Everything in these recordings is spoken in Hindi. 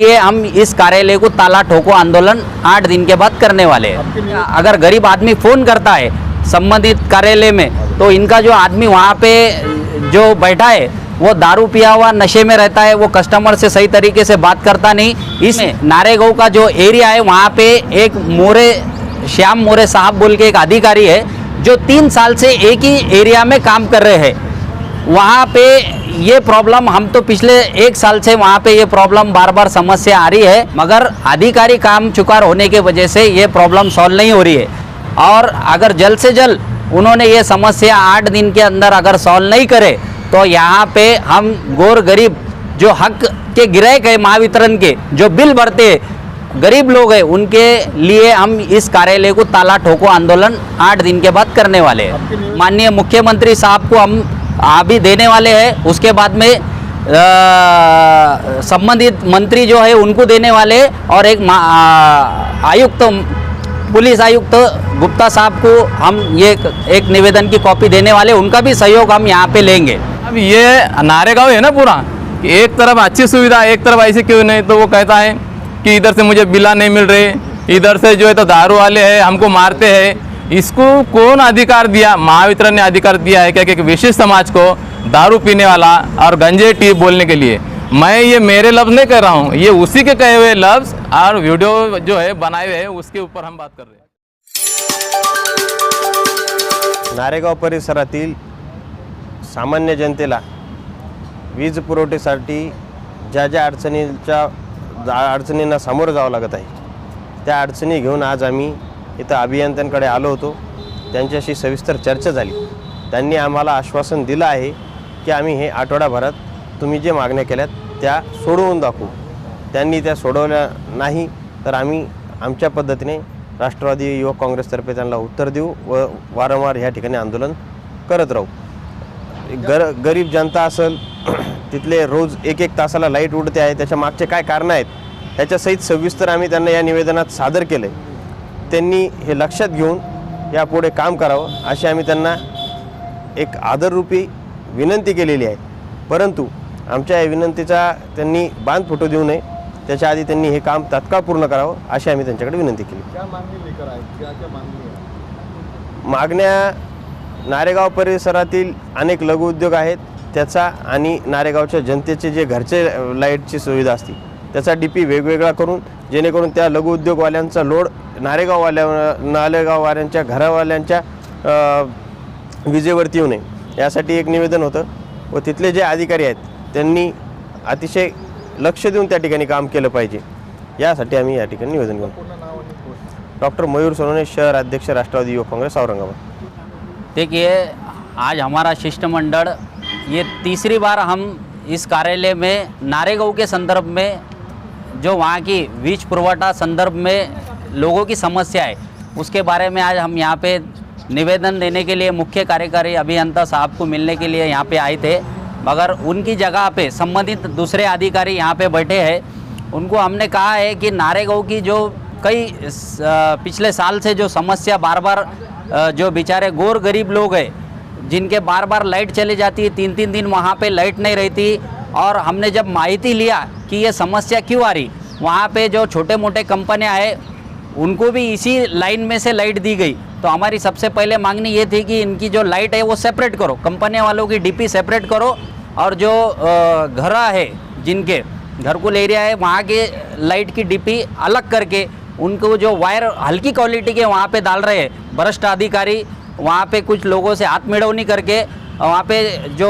ये हम इस कार्यालय को ताला ठोको आंदोलन 8 दिन के बाद करने वाले हैं। अगर गरीब आदमी फ़ोन करता है संबंधित कार्यालय में, तो इनका जो आदमी वहाँ पे जो बैठा है वो दारू पिया हुआ नशे में रहता है, वो कस्टमर से सही तरीके से बात करता नहीं। इसमें नारेगांव का जो एरिया है वहाँ पे एक श्याम मोरे साहब बोल के एक अधिकारी है जो 3 साल से एक ही एरिया में काम कर रहे हैं। वहाँ पे ये प्रॉब्लम, हम तो पिछले 1 साल से वहाँ पे ये प्रॉब्लम बार बार समस्या आ रही है, मगर अधिकारी काम चुकार होने के वजह से ये प्रॉब्लम सॉल्व नहीं हो रही है। और अगर जल्द से जल्द उन्होंने ये समस्या 8 दिन के अंदर अगर सॉल्व नहीं करे तो यहाँ पे हम गोर गरीब जो हक के ग्राहक है महावितरण के, जो बिल भरते गरीब लोग हैं, उनके लिए हम इस कार्यालय को ताला ठोको आंदोलन 8 दिन के बाद करने वाले हैं। माननीय मुख्यमंत्री साहब को हम अभी देने वाले हैं, उसके बाद में संबंधित मंत्री जो है उनको देने वाले, और एक आयुक्त पुलिस आयुक्त गुप्ता साहब को हम ये एक निवेदन की कॉपी देने वाले, उनका भी सहयोग हम यहाँ पे लेंगे। अब ये नारेगांव है ना पूरा, कि एक तरफ अच्छी सुविधा, एक तरफ ऐसे क्यों नहीं, तो वो कहता है कि इधर से मुझे बिला नहीं मिल रहे, इधर से जो है तो दारू वाले हैं हमको मारते हैं। इसको कौन अधिकार दिया? महावितरण ने अधिकार दिया है क्या कि एक विशेष समाज को दारू पीने वाला और गंजे टी बोलने के लिए? मैं ये मेरे लफ्ज़ नहीं कह रहा हूँ, ये उसी के कहे हुए लफ्ज़ और वीडियो जो है बनाए हुए हैं उसके ऊपर हम बात कर रहे हैं। नारेगाव परिसरातील सामान्य जनतेला वीज पुरवठ्यासाठी ज्या ज्या अडचणींना सामोरं जावं लागत आहे, त्या अडचणी घेऊन आज आम्ही इथं अभियंत्यांकडे आलो होतो। त्यांच्याशी सविस्तर चर्चा झाली। त्यांनी आम्हाला आश्वासन दिलं आहे की आम्ही हे आठवडाभरात तुम्ही जे मागण्या केल्यात त्या सोडवून दाखवू। त्यांनी त्या सोडवल्या नाही तर आम्ही आमच्या पद्धतीने राष्ट्रवादी युवक काँग्रेसतर्फे त्यांना उत्तर देऊ व वारंवार ह्या ठिकाणी आंदोलन करत राहू। गरीब जनता असेल, तिथले रोज 1-1 तासाला लाईट उडते आहे, त्याच्या मागचे काय कारणं आहेत त्याच्यासहित सविस्तर आम्ही त्यांना या निवेदनात सादर केले। त्यांनी हे लक्षात घेऊन यापुढे काम करावं अशी आम्ही त्यांना एक आदररूपी विनंती केलेली आहे। परंतु आमच्या या विनंतीचा त्यांनी बांध फुटू देऊ नये, त्याच्या आधी त्यांनी हे काम तात्काळ पूर्ण करावं अशी आम्ही त्यांच्याकडे विनंती केली। मागण्या नारेगाव परिसरातील अनेक लघुउद्योग आहेत त्याचा आणि नारेगावच्या जनतेचे जे घरचे लाईटची सुविधा असते त्याचा डीपी वेगवेगळा करून, जेणेकरून त्या लघुउद्योगवाल्यांचा लोड नारेगाववाल्यांच्या घरावाल्यांच्या विजेवरती येऊ नये यासाठी एक निवेदन होतं व तिथले जे अधिकारी आहेत त्यांनी अतिशय लक्ष देऊन त्या ठिकाणी काम केलं पाहिजे, यासाठी आम्ही या ठिकाणी निवेदन करू। डॉक्टर मयूर सोनवणे, शहर अध्यक्ष राष्ट्रवादी युवक कांग्रेस औरंगाबाद। देखिए, आज हमारा शिष्टमंडल ये तीसरी बार हम इस कार्यालय में नारेगांव के संदर्भ में जो वहाँ की वीज पुरवठा संदर्भ में लोगों की समस्या है उसके बारे में आज हम यहाँ पे निवेदन देने के लिए मुख्य कार्यकारी अभियंता साहब को मिलने के लिए यहाँ पे आए थे, मगर उनकी जगह पे संबंधित दूसरे अधिकारी यहाँ पे बैठे हैं। उनको हमने कहा है कि नारेगांव की जो कई पिछले साल से जो समस्या बार बार जो बेचारे गोर गरीब लोग हैं जिनके बार बार लाइट चली जाती है, 3-3 दिन वहाँ पे लाइट नहीं रहती, और हमने जब माहिती लिया कि ये समस्या क्यों आ रही, वहाँ पे जो छोटे मोटे कंपनियाँ हैं उनको भी इसी लाइन में से लाइट दी गई। तो हमारी सबसे पहले मांगनी ये थी कि इनकी जो लाइट है वो सेपरेट करो, कंपनियाँ वालों की डीपी सेपरेट करो, और जो घर है जिनके घरकुल एरिया है वहाँ के लाइट की डीपी अलग करके उनको जो वायर हल्की क्वालिटी के वहाँ पे डाल रहे हैं भ्रष्ट अधिकारी, वहाँ पे कुछ लोगों से हाथ मिड़ौनी करके वहाँ पे जो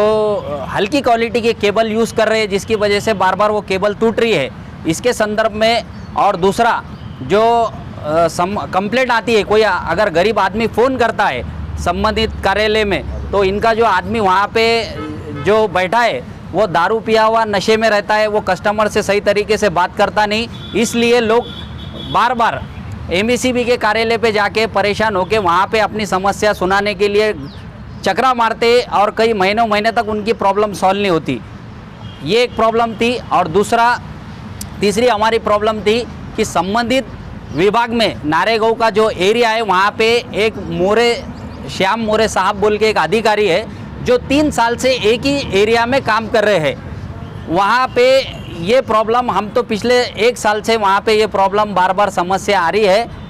हल्की क्वालिटी के केबल यूज़ कर रहे हैं जिसकी वजह से बार बार वो केबल टूट रही है, इसके संदर्भ में। और दूसरा जो कंप्लेंट आती है, कोई अगर गरीब आदमी फ़ोन करता है संबंधित कार्यालय में, तो इनका जो आदमी वहाँ पे जो बैठा है वो दारू पिया हुआ नशे में रहता है, वो कस्टमर से सही तरीके से बात करता नहीं, इसलिए लोग बार बार एमईसीबी के कार्यालय पे जाके परेशान होके वहाँ पे अपनी समस्या सुनाने के लिए चक्रा मारते और कई महीने तक उनकी प्रॉब्लम सॉल्व नहीं होती। ये एक प्रॉब्लम थी। और तीसरी हमारी प्रॉब्लम थी कि संबंधित विभाग में नारेगांव का जो एरिया है वहाँ पे एक श्याम मोरे साहब बोल के एक अधिकारी है जो 3 साल से एक ही एरिया में काम कर रहे हैं। वहाँ पे ये प्रॉब्लम हम तो पिछले 1 साल से वहाँ पे ये प्रॉब्लम बार बार समस्या आ रही है।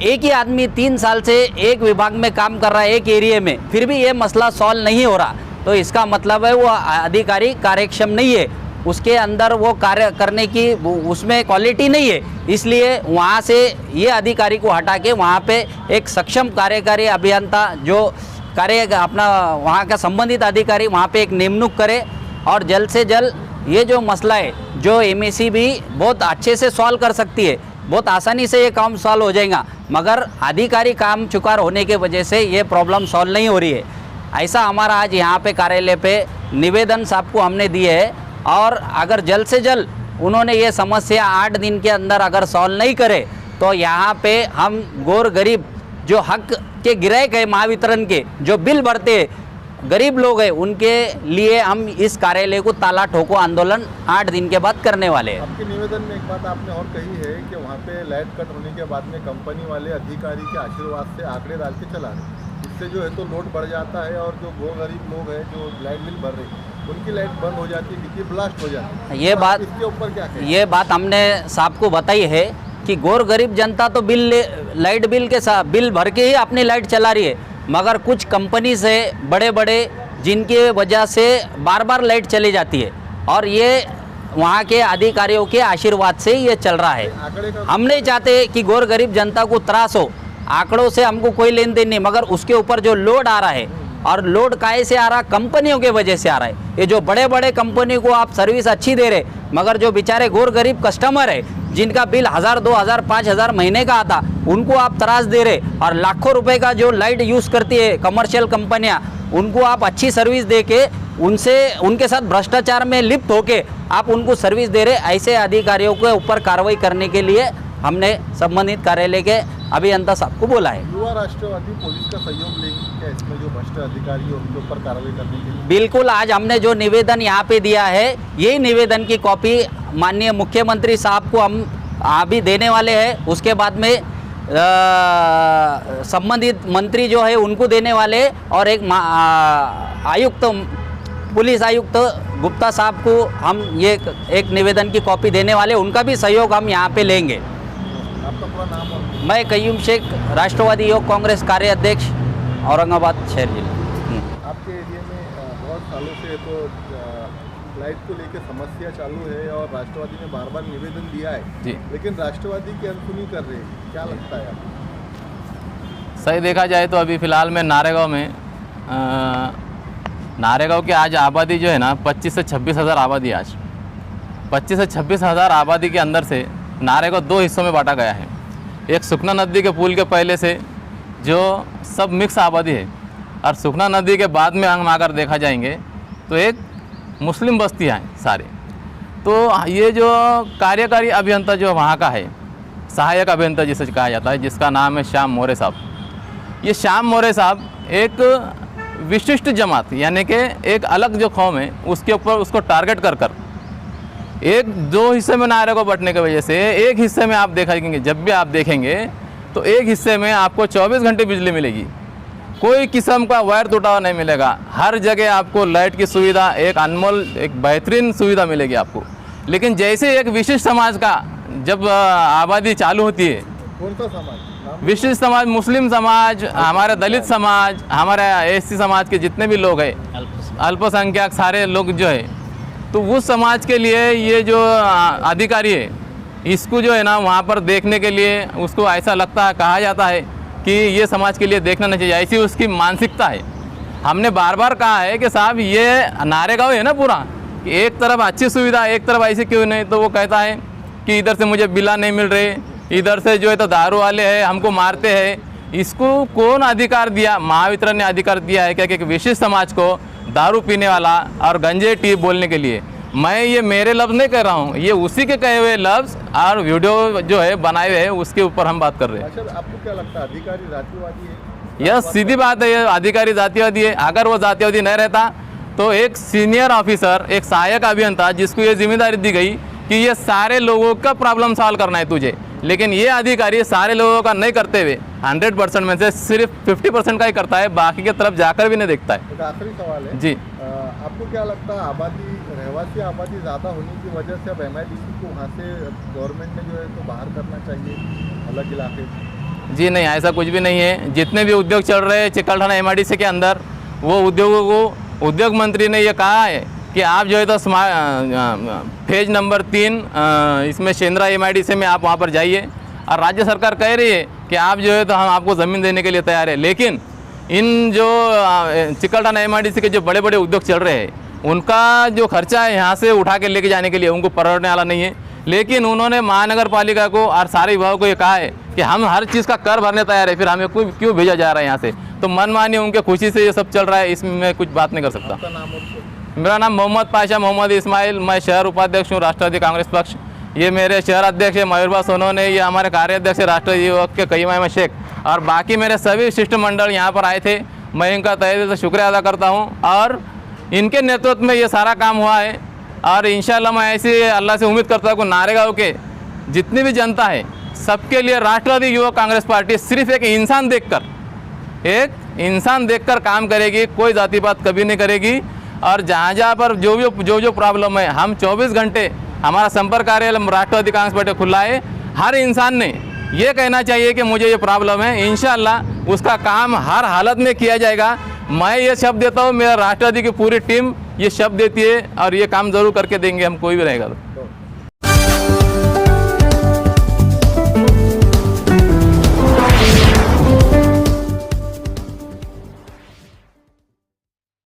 एक ही आदमी 3 साल से एक विभाग में काम कर रहा है, एक एरिया में, फिर भी ये मसला सॉल्व नहीं हो रहा, तो इसका मतलब है वो अधिकारी कार्यक्षम नहीं है, उसके अंदर वो कार्य करने की उसमें क्वालिटी नहीं है। इसलिए वहाँ से ये अधिकारी को हटा के वहाँ पे एक सक्षम कार्यकारी अभियंता जो कार्य अपना वहाँ का संबंधित अधिकारी वहाँ पे एक नियुक्त करे और जल्द से जल्द ये जो मसला है जो एमएसी भी बहुत अच्छे से सॉल्व कर सकती है, बहुत आसानी से ये काम सॉल्व हो जाएगा, मगर अधिकारी काम चुकार होने के वजह से ये प्रॉब्लम सॉल्व नहीं हो रही है। ऐसा हमारा आज यहाँ पे कार्यालय पे निवेदन साहब को हमने दिए है और अगर जल्द से जल्द उन्होंने ये समस्या 8 दिन के अंदर अगर सॉल्व नहीं करे तो यहाँ पे हम गोर गरीब जो हक के ग्राहक है महावितरण के, जो बिल भरते गरीब लोग हैं, उनके लिए हम इस कार्यालय को ताला ठोको आंदोलन 8 दिन के बाद करने वाले हैं। आपके निवेदन में एक बात आपने और कही है कि वहाँ पे लाइट कट होने के बाद में कंपनी वाले अधिकारी के आशीर्वाद से आंकड़े डाल के चला रहे, इससे जो है तो लोड बढ़ जाता है और जो गरीब लोग हैं जो लाइट बिल भर रहे उनकी लाइट बंद हो जाती है, बिजली ब्लास्ट हो जाती है। ये बात इसके ऊपर क्या कहें? ये बात हमने साहब को बताई है कि गोर गरीब जनता तो लाइट बिल के साथ बिल भर के ही अपनी लाइट चला रही है, मगर कुछ कंपनी से बड़े बड़े जिनके वजह से बार बार लाइट चली जाती है और ये वहाँ के अधिकारियों के आशीर्वाद से ये चल रहा है। हम नहीं चाहते कि गोर गरीब जनता को त्रास हो, आंकड़ों से हमको कोई लेन देन नहीं, मगर उसके ऊपर जो लोड आ रहा है और लोड काहे से आ रहा, कंपनियों के वजह से आ रहा है। ये जो बड़े बड़े कंपनी को आप सर्विस अच्छी दे रहे, मगर जो बेचारे गोर गरीब कस्टमर है जिनका बिल 1000, 2000, 5000 महीने का आता, उनको आप त्रास दे रहे और लाखों रुपए का जो लाइट यूज़ करती है कमर्शियल कंपनियां, उनको आप अच्छी सर्विस दे के उनके साथ भ्रष्टाचार में लिप्त होके आप उनको सर्विस दे रहे। ऐसे अधिकारियों के ऊपर कार्रवाई करने के लिए हमने संबंधित कार्यालय के अभियंता साहब को बोला है। युवा राष्ट्रवादी पुलिस का सहयोग लेंगे क्या इसमें जो भ्रष्ट अधिकारी है उनके ऊपर कार्रवाई करने के लिए? बिल्कुल, आज हमने जो निवेदन यहाँ पे दिया है, यही निवेदन की कॉपी माननीय मुख्यमंत्री साहब को हम अभी देने वाले हैं। उसके बाद में संबंधित मंत्री जो है उनको देने वाले और एक आयुक्त पुलिस आयुक्त गुप्ता साहब को हम ये एक निवेदन की कॉपी देने वाले, उनका भी सहयोग हम यहाँ पे लेंगे। आपका पूरा नाम और मैं कयूम शेख, राष्ट्रवादी युवक कांग्रेस कार्य अध्यक्ष, औरंगाबाद शहर जिला। आपके एरिया में बहुत सालों से तो लाइट को लेकर समस्या चालू है और राष्ट्रवादी ने बार बार निवेदन दिया है जी, लेकिन राष्ट्रवादी की अनसुनी कर रहे हैं, क्या लगता है आपको? सही देखा जाए तो अभी फ़िलहाल में नारेगांव की आज आबादी जो है ना 25 से 26 हज़ार आबादी। आज 25 से 26 हज़ार आबादी के अंदर से नारेगांव 2 हिस्सों में बांटा गया है। एक सुखना नदी के पुल के पहले से जो सब मिक्स आबादी है और सुखना नदी के बाद में हम अगर देखा जाएंगे तो एक मुस्लिम बस्तियाँ हैं सारे। तो ये जो कार्यकारी अभियंता जो वहाँ का है, सहायक अभियंता जिसे कहा जाता है, जिसका नाम है श्याम मोरे साहब, ये श्याम मोरे साहब एक विशिष्ट जमात यानी कि एक अलग जो कौम है उसके ऊपर उसको टारगेट कर कर एक 2 हिस्से में नारेगांव बंटने की वजह से एक हिस्से में आप देखेंगे, जब भी आप देखेंगे तो एक हिस्से में आपको 24 घंटे बिजली मिलेगी, कोई किस्म का वायर टूटा हुआ नहीं मिलेगा, हर जगह आपको लाइट की सुविधा, एक अनमोल एक बेहतरीन सुविधा मिलेगी आपको। लेकिन जैसे एक विशिष्ट समाज का जब आबादी चालू होती है, कौन सा समाज? विशिष्ट समाज, मुस्लिम समाज, हमारे दलित समाज, हमारे एससी समाज के जितने भी लोग हैं, अल्पसंख्यक सारे लोग जो है, तो उस समाज के लिए ये जो अधिकारी है इसको जो है ना वहाँ पर देखने के लिए उसको ऐसा लगता है, कहा जाता है कि ये समाज के लिए देखना नहीं चाहिए, ऐसी उसकी मानसिकता है। हमने बार बार कहा है कि साहब ये नारेगांव है ना पूरा, कि एक तरफ अच्छी सुविधा, एक तरफ ऐसी क्यों नहीं, तो वो कहता है कि इधर से मुझे बिला नहीं मिल रहे, इधर से जो है तो दारू वाले हैं हमको मारते हैं। इसको कौन अधिकार दिया? महावितरण ने अधिकार दिया है क्या कि एक विशिष्ट समाज को दारू पीने वाला और गंजे टी बोलने के लिए? मैं ये मेरे लफ्ज़ नहीं कह रहा हूँ, ये उसी के कहे हुए लफ्ज़ और वीडियो जो है बनाए हुए हैं उसके ऊपर हम बात कर रहे हैं। अच्छा, आपको क्या लगता है अधिकारी जातिवादी है? यह सीधी बात है, ये अधिकारी जातिवादी है। अगर वो जातिवादी नहीं रहता तो एक सीनियर ऑफिसर, एक सहायक अभियंता जिसको ये जिम्मेदारी दी गई कि ये सारे लोगों का प्रॉब्लम सॉल्व करना है तुझे, लेकिन ये अधिकारी सारे लोगों का नहीं करते हुए 100% में से सिर्फ 50% का ही करता है, बाकी की तरफ जाकर भी नहीं देखता है। एक आखिरी सवाल है जी। आपको क्या लगता है रहवासी आबादी ज़्यादा होने की वजह से अब MIDC को वहाँ से गवर्नमेंट ने जो है तो बाहर करना चाहिए अलग इलाके? जी नहीं, ऐसा कुछ भी नहीं है। जितने भी उद्योग चल रहे हैं चिकलठाना MIDC के अंदर, वो उद्योगों को उद्योग मंत्री ने ये कहा है कि आप जो है तो फेज नंबर 3 इसमें शेंद्रा MIDC में आप वहाँ पर जाइए, और राज्य सरकार कह रही है कि आप जो है तो हम आपको ज़मीन देने के लिए तैयार है। लेकिन इन जो चिकलठाना MIDC के जो बड़े बड़े उद्योग चल रहे हैं, उनका जो खर्चा है यहाँ से उठा के लेके जाने के लिए उनको परवड़ने वाला नहीं है। लेकिन उन्होंने महानगर पालिका को और सारे विभागों को ये कहा है कि हम हर चीज़ का कर भरने तैयार है, फिर हमें क्यों भेजा जा रहा है यहाँ से। तो मनमानी उनके खुशी से ये सब चल रहा है, इसमें मैं कुछ बात नहीं कर सकता। आपका नाम और? मेरा नाम मोहम्मद पाशा मोहम्मद इस्माइल, मैं शहर उपाध्यक्ष हूँ राष्ट्रवादी कांग्रेस पक्ष। ये मेरे शहर अध्यक्ष है मयूरभा सोनोने, ये हमारे कार्याध्यक्ष है राष्ट्रवादी युवक के कईम अहमद शेख, और बाकी मेरे सभी शिष्टमंडल यहाँ पर आए थे। मैं इनका तहे दिल से शुक्रिया अदा करता हूँ, और इनके नेतृत्व में ये सारा काम हुआ है। और इंशाल्लाह मैं ऐसी अल्लाह से उम्मीद करता हूँ कि नारेगांव के जितनी भी जनता है, सबके लिए राष्ट्रवादी युवक कांग्रेस पार्टी सिर्फ एक इंसान देखकर काम करेगी, कोई जातिपात कभी नहीं करेगी। और जहाँ पर जो प्रॉब्लम है, हम 24 घंटे हमारा संपर्क कार्यालय राष्ट्रवादी कांग्रेस पार्टी खुला है। हर इंसान ने ये कहना चाहिए कि मुझे ये प्रॉब्लम है, इंशाल्लाह उसका काम हर हालत में किया जाएगा। मैं ये शब्द देता हूँ, मेरा राष्ट्रवादी की पूरी टीम ये शब्द देती है, और ये काम ज़रूर करके देंगे हम, कोई भी रहेगा तो।